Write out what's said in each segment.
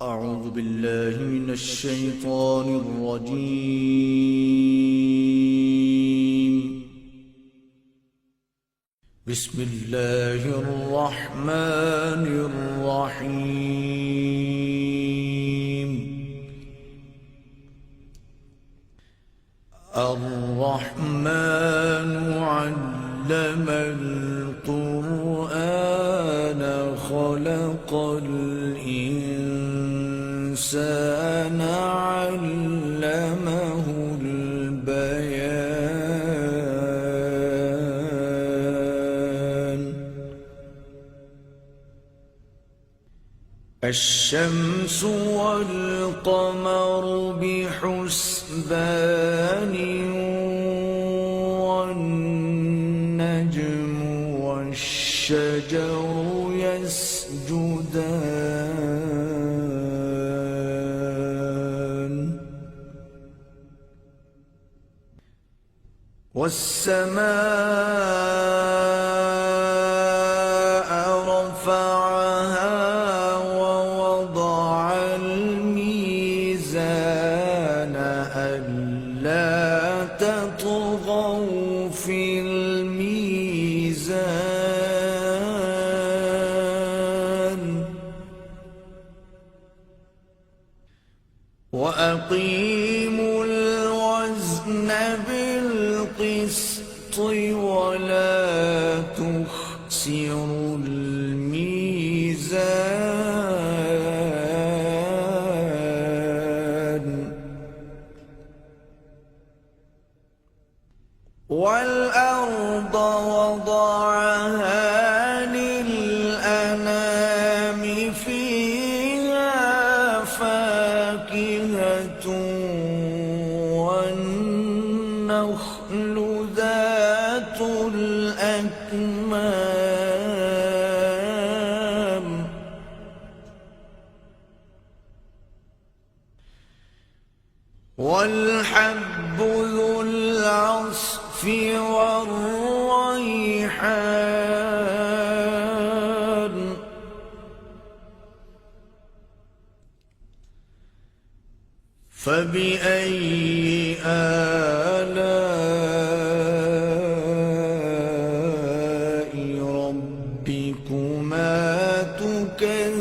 أعوذ بالله من الشيطان الرجيم. بسم الله الرحمن الرحيم. الرحمن علم القرآن خلق الإنسان علمه البيان. الشمس والقمر بحسبان والنجم والشجر يسجدان. والسماء رفعها ووضع الميزان ألا تطغوا في الميزان وأقيموا الوزن بالقسط ولا تخسروا الميزان. والأرض وضعها للأنام فيها فاكهة والنخل ذات الأكمام والحب ذو العصف والريحان. فبأي آلاء ربكما تكذبان.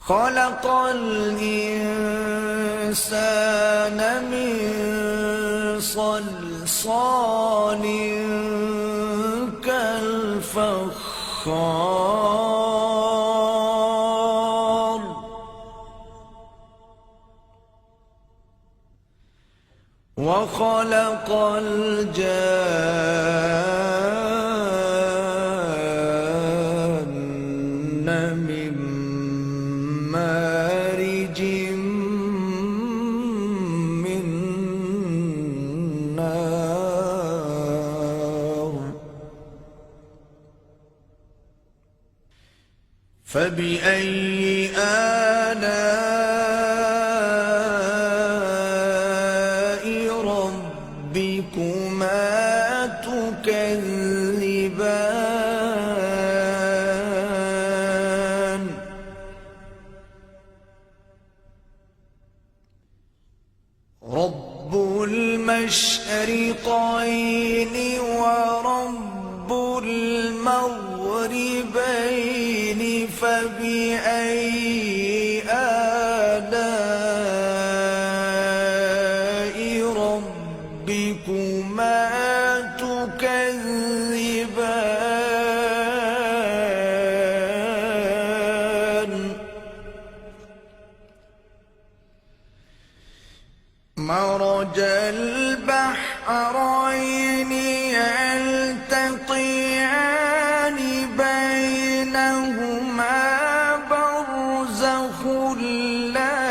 خلق الإنسان من صلصال كالفخار. وخلق الجان من مارج من نار. فبأي آلاء ربكما تكذبان. رب المشرقين ورب المغربين. فبأي آلاء ربكما تكذبان. مرج البحرين يلتقيان بينهما برزخ لا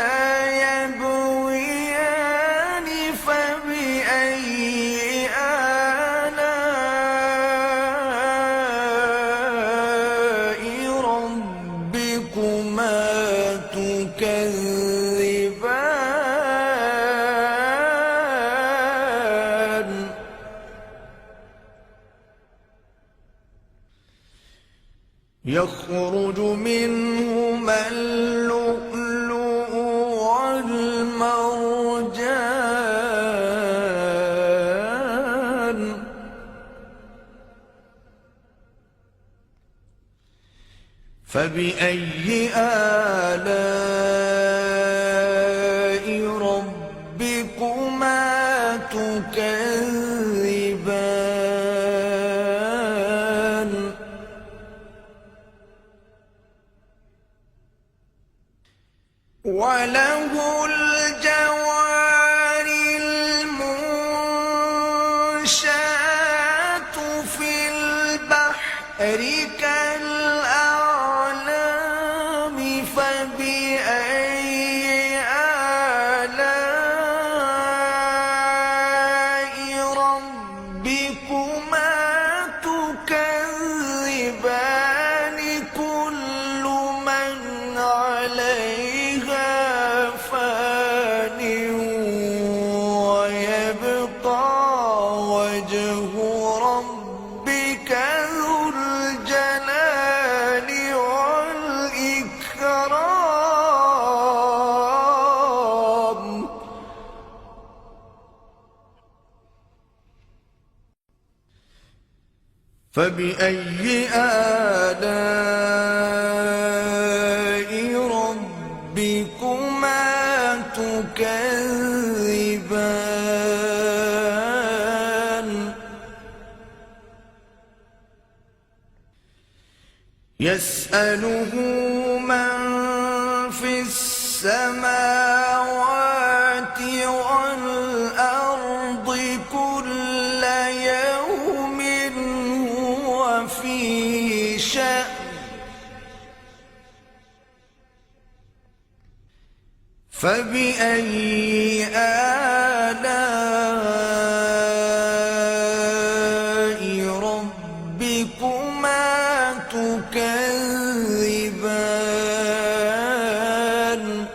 يبغيان. فبأي آلاء ربكما تكذبان. اللؤلؤ والمرجان فبأي آلاء ربكما تكذبان وله الجوار المنشآت في البحر كالأعلام فبأي آلاء ربكما تكذبان كل من عليها فان ويبقى وجه ربك ذو الجلال والإكرام فبأي آلاء ربكما تكذبان يسأله من في السماوات والأرض كل يوم هو في شأن فبأي آلاء ربكما تكذبان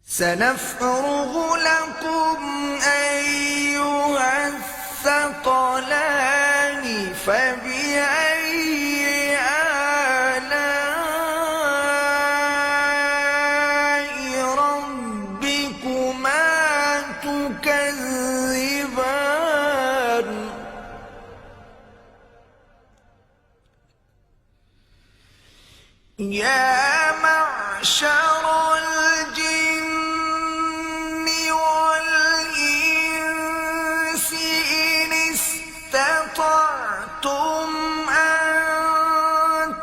سنفرغ لكم أيها الثقلان فبأي آلاء ربكما تكذبان يا معشر الجن والإنس إن استطعتم أن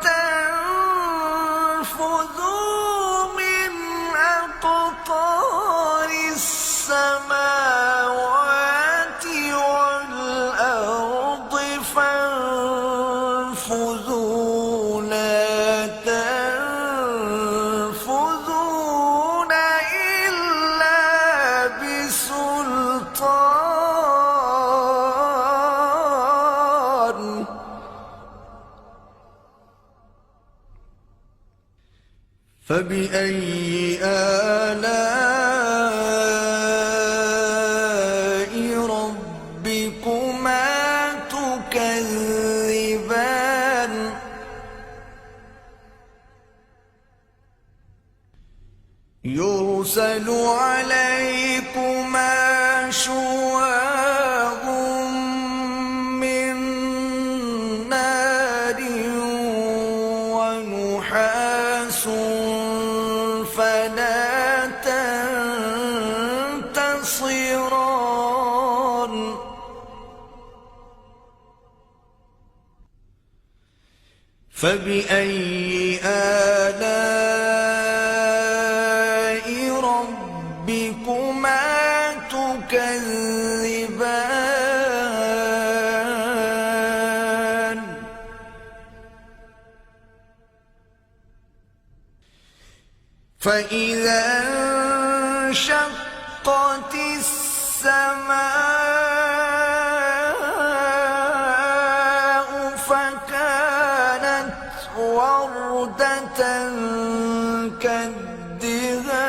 تنفذوا من أقطار السماوات والأرض فانفذوا لا تنفذون إلا بسلطان فبأي آلاء ربكما تكذبان يرسل عليكما شواظ من نار ونحاس فلا تنتصران فبأي آلاء ربكما تكذبان فإذا انشقت السماء فكانت وردة كالدهان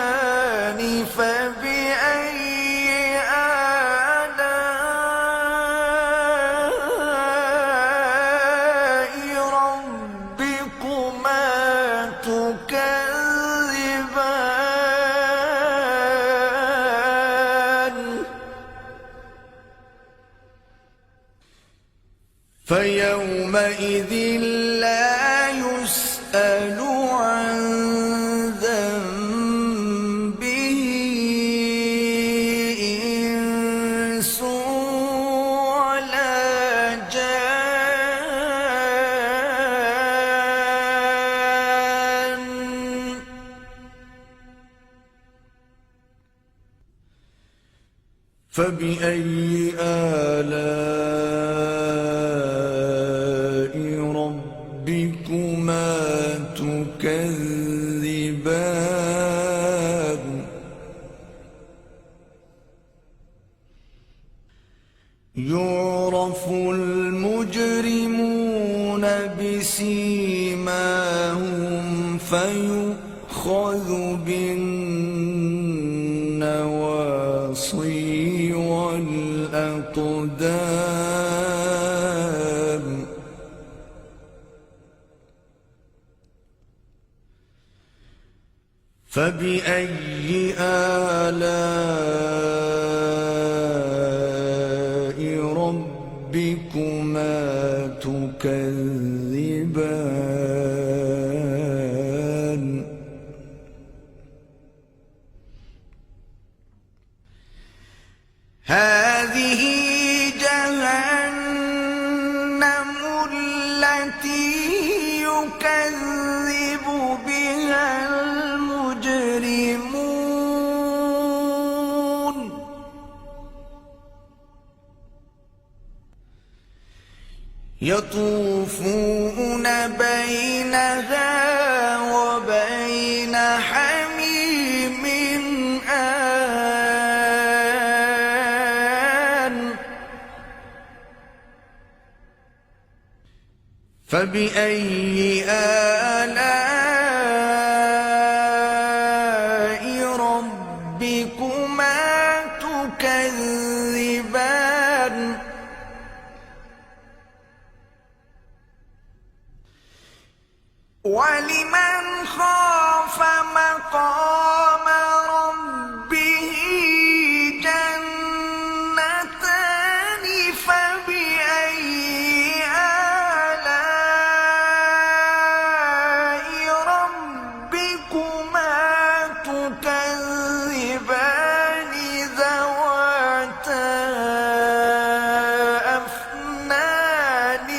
فبأي آلاء يومئذ لا يسأل عن ذنبه إنس ولا جان. فبأي آلاء ربكما تكذبان. يعرف المجرمون بسيماهم فيؤخذ بالنواصي والأقدام. فبأي آلاء ربكما تكذبان. هذه جهنم التي يكذب بها المجرمون. يطوفون بينها وبين حميم آن. فبأي آلاء ربكما تكذبان. ولمن خاف مقام ربه جنتان. فبأي آلاء ربكما تكذبان ذواتا أفنان.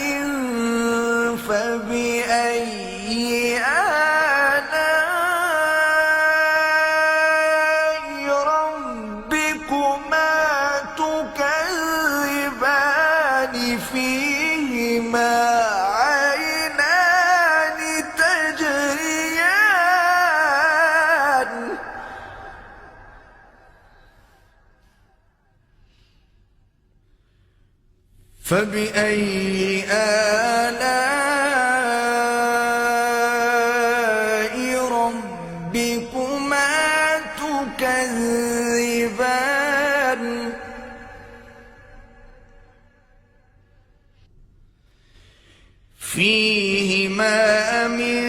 فبأي آلاء ربكما تكذبان فيهما عينان تجريان. فبأي آلاء ربكما تكذبان. فيهما من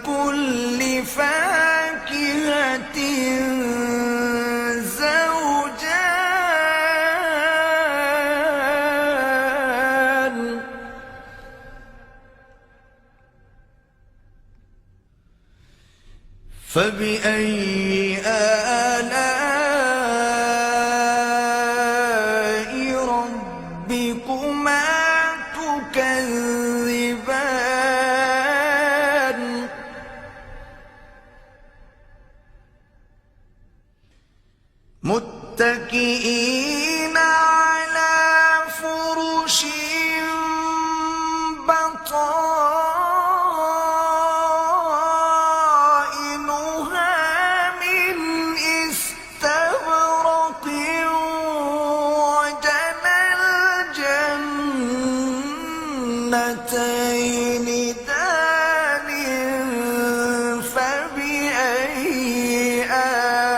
كل فاكهة زوجان. فبأي آلاء ربكما تكذبان. متكئين على فرش بطائنها من استبرق. وجنى الجنتين دان. فبأي آلاء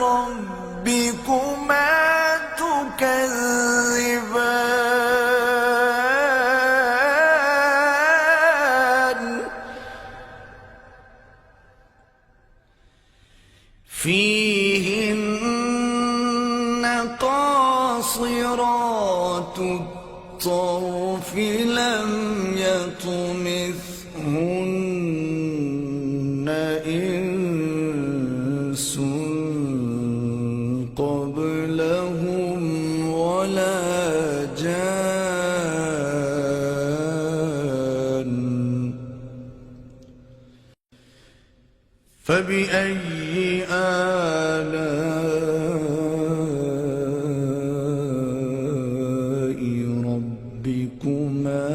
ربكما تكذبان. فيهن قاصرات قاصرات الطرف لم يطمثهن إنس قبلهم ولا جان فبأي آلاء ربكما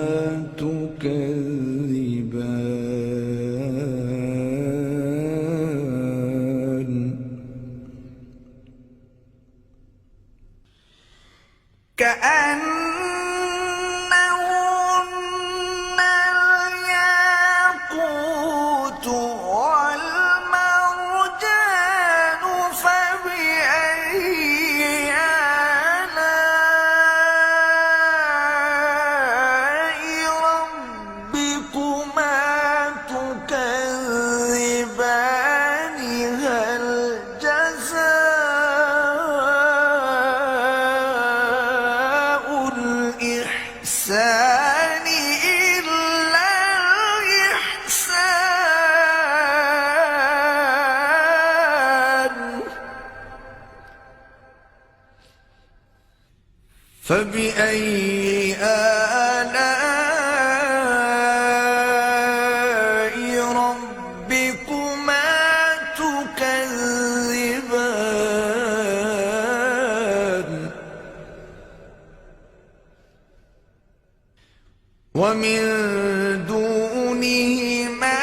تكذبان كأنهن الياقوت والمرجان فبأي آلاء ربكما تكذبان هل جزاء الإحسان إلا الإحسان فبأي آلاء ربكما تكذبان ومن دونهما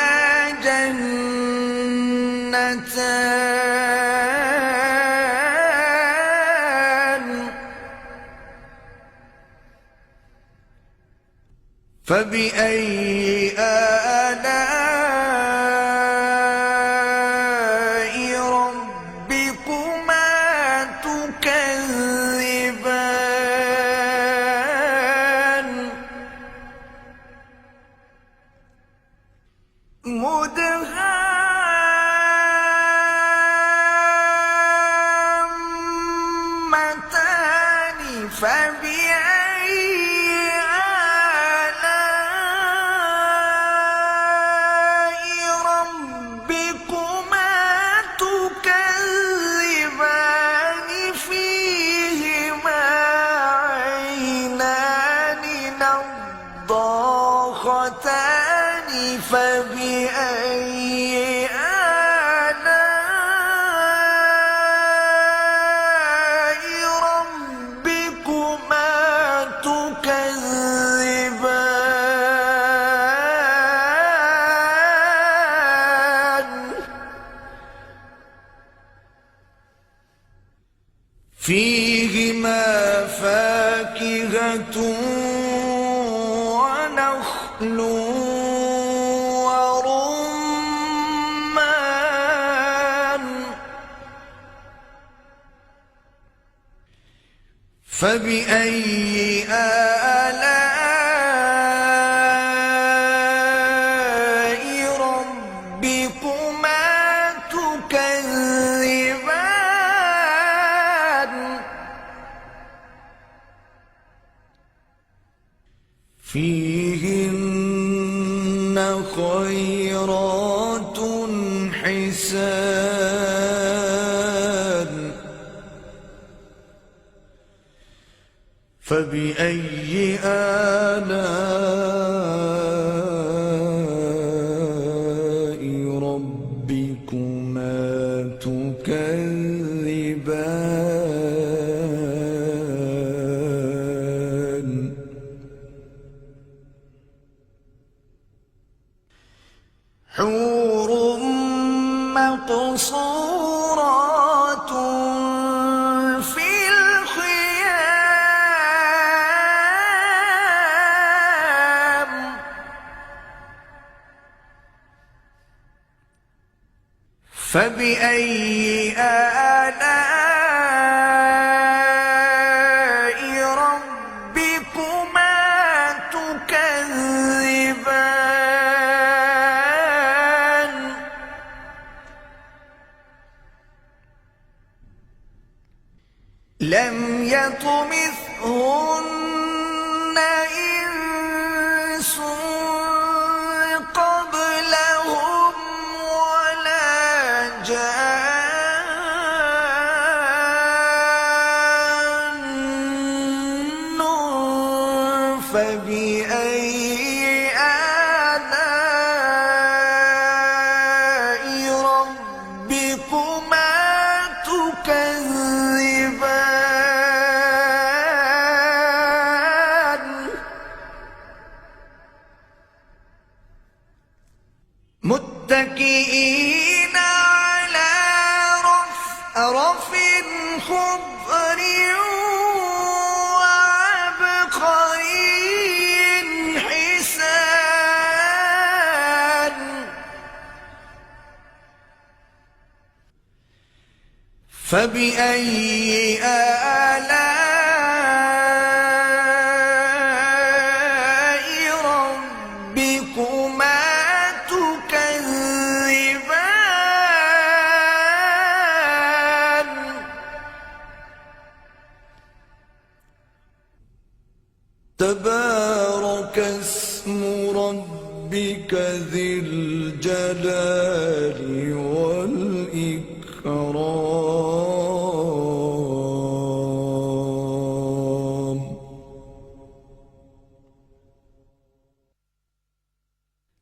جنتان فبأي آلاء ربكما تكذبان مدهامتان فبأي آلاء ربكما تكذبان فيهما عينان نضاختان فبأي آلاء ربكما تكذبان فيهما فاكهة ونخل ورمان فبأي آلاء ربكما تكذبان فيهن خيرات حسان فبأي آلاء ربكما تكذبان حور مقصورات في الخيام فبأي آلاء ربكما تكذبان لم يطمثهن فبأي آلاء ربكما تكذبان متكئين على رفرف خضر وعبقري حسان فبأي آلاء ربكما تكذبان تبارك اسم ربك ذي الجلال والإكرام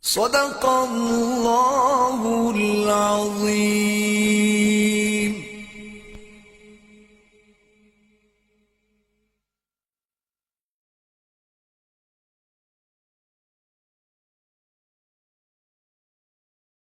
صدق الله العظيم.